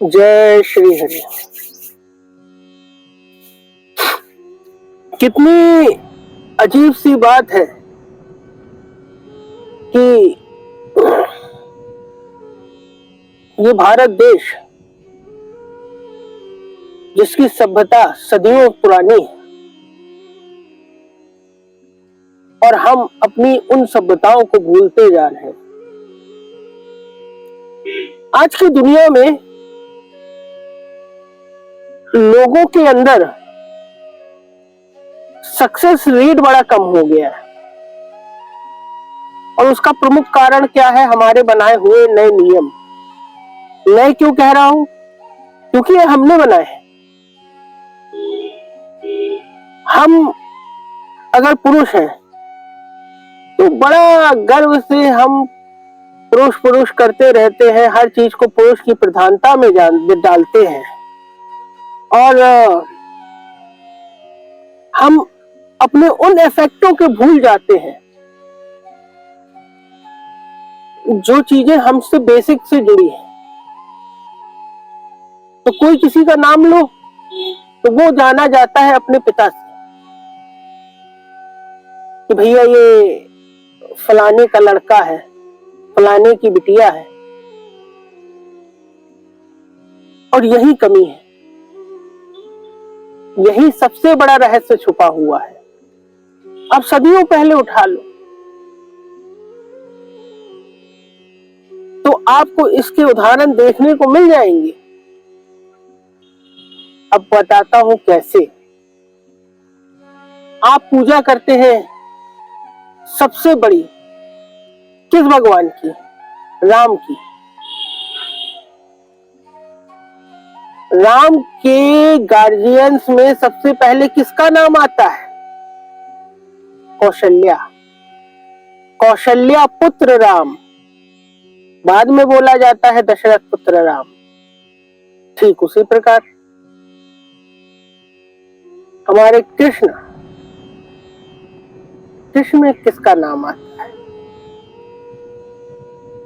जय श्री हरि। कितनी अजीब सी बात है कि ये भारत देश, जिसकी सभ्यता सदियों पुरानी है, और हम अपनी उन सभ्यताओं को भूलते जा रहे हैं। आज की दुनिया में लोगों के अंदर सक्सेस रेट बड़ा कम हो गया है, और उसका प्रमुख कारण क्या है? हमारे बनाए हुए नए नियम। नए क्यों कह रहा हूं? क्योंकि ये हमने बनाए हैं। हम अगर पुरुष हैं तो बड़ा गर्व से हम पुरुष पुरुष करते रहते हैं, हर चीज को पुरुष की प्रधानता में डालते हैं, और हम अपने उन इफेक्टों के भूल जाते हैं जो चीजें हमसे बेसिक से जुड़ी हैं। तो कोई किसी का नाम लो तो वो जाना जाता है अपने पिता से कि भैया ये फलाने का लड़का है, फलाने की बिटिया है। और यही कमी है, यही सबसे बड़ा रहस्य छुपा हुआ है। अब सदियों पहले उठा लो तो आपको इसके उदाहरण देखने को मिल जाएंगे। अब बताता हूं कैसे। आप पूजा करते हैं सबसे बड़ी किस भगवान की? राम की। राम के गार्जियंस में सबसे पहले किसका नाम आता है? कौशल्या। कौशल्या पुत्र राम। बाद में बोला जाता है दशरथ पुत्र राम। ठीक उसी प्रकार हमारे कृष्ण में किसका नाम आता है?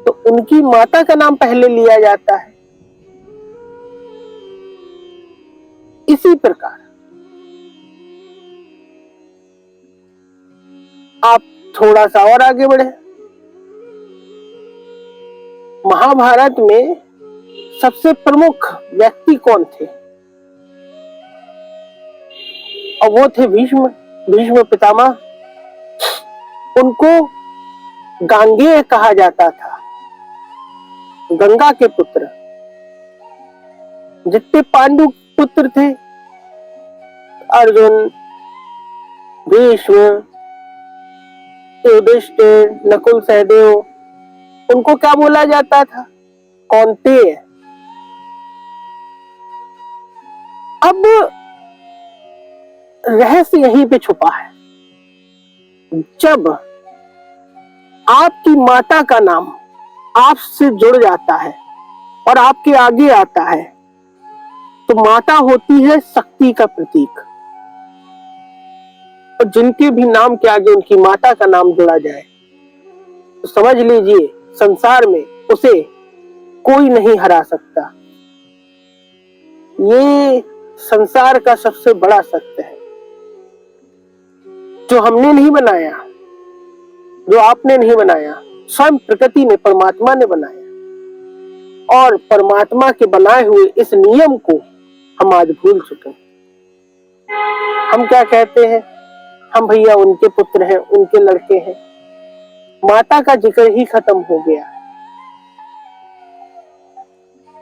तो उनकी माता का नाम पहले लिया जाता है। इसी प्रकार आप थोड़ा सा और आगे बढ़े। महाभारत में सबसे प्रमुख व्यक्ति कौन थे? और वो थे भीष्म पितामह। उनको गांगेय कहा जाता था, गंगा के पुत्र। जितने पांडु पुत्र थे, अर्जुन, भीष्म, युधिष्ठिर, नकुल, सहदेव, उनको क्या बोला जाता था? कौन्तेय। अब रहस्य यहीं पे छुपा है। जब आपकी माता का नाम आपसे जुड़ जाता है और आपके आगे आता है, तो माता होती है शक्ति का प्रतीक। और जिनके भी नाम के आगे उनकी माता का नाम जुड़ा जाए तो समझ लीजिए संसार में उसे कोई नहीं हरा सकता। ये संसार का सबसे बड़ा सत्य है, जो हमने नहीं बनाया, जो आपने नहीं बनाया, स्वयं प्रकृति ने, परमात्मा ने बनाया। और परमात्मा के बनाए हुए इस नियम को हम आज भूल चुके हैं। हम क्या कहते हैं? हम भैया उनके पुत्र हैं, उनके लड़के हैं। माता का जिक्र ही खत्म हो गया।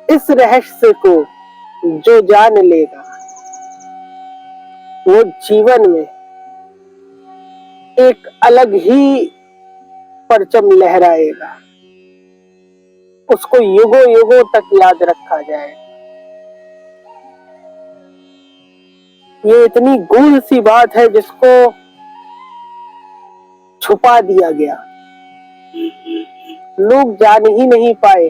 इस रहस्य को जो जान लेगा वो जीवन में एक अलग ही परचम लहराएगा, उसको युगों युगों तक याद रखा जाए। ये इतनी गूढ़ सी बात है जिसको छुपा दिया गया। लोग जान ही नहीं पाए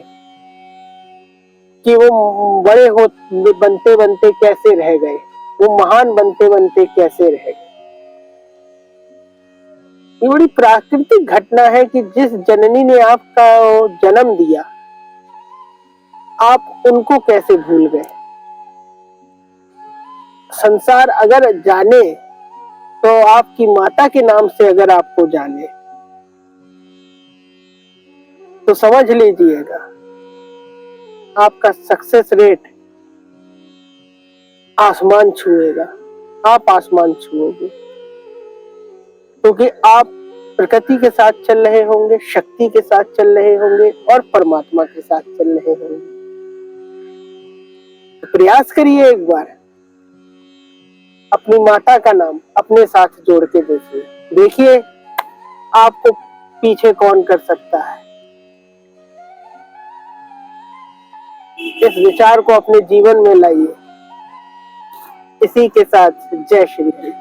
कि वो बड़े हो बनते बनते कैसे रह गए, वो महान बनते बनते कैसे रह गए। ये बड़ी प्राकृतिक घटना है कि जिस जननी ने आपका जन्म दिया, आप उनको कैसे भूल गए? संसार अगर जाने तो आपकी माता के नाम से अगर आपको जाने तो समझ लीजिएगा आपका सक्सेस रेट आसमान छुएगा, आप आसमान छुओगे, क्योंकि आप प्रकृति के साथ चल रहे होंगे, शक्ति के साथ चल रहे होंगे और परमात्मा के साथ चल रहे होंगे। तो प्रयास करिए एक बार, अपनी माता का नाम अपने साथ जोड़ के देखिए आपको पीछे कौन कर सकता है। इस विचार को अपने जीवन में लाइए। इसी के साथ जय श्री हरि।